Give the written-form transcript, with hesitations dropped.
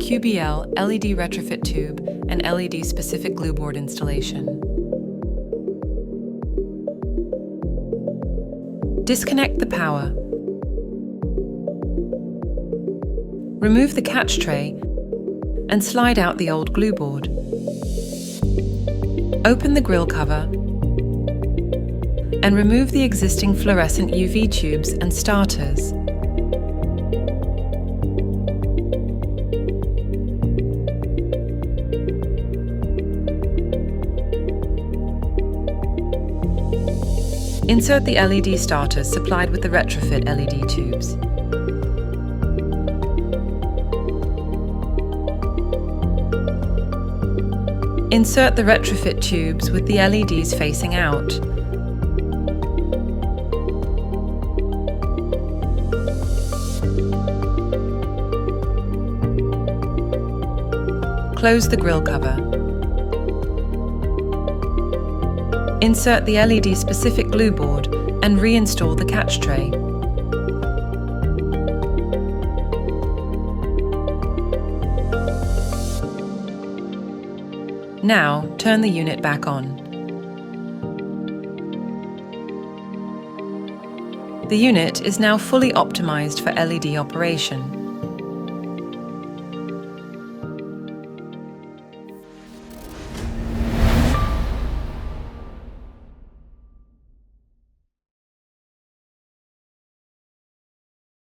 QBL LED Retrofit tube and LED-specific glue board installation. Disconnect the power. Remove the catch tray and slide out the old glue board. Open the grill cover and remove the existing fluorescent UV tubes and starters. Insert the LED starters supplied with the retrofit LED tubes. Insert the retrofit tubes with the LEDs facing out. Close the grill cover. Insert the LED-specific glue board and reinstall the catch tray. Now, turn the unit back on. The unit is now fully optimized for LED operation.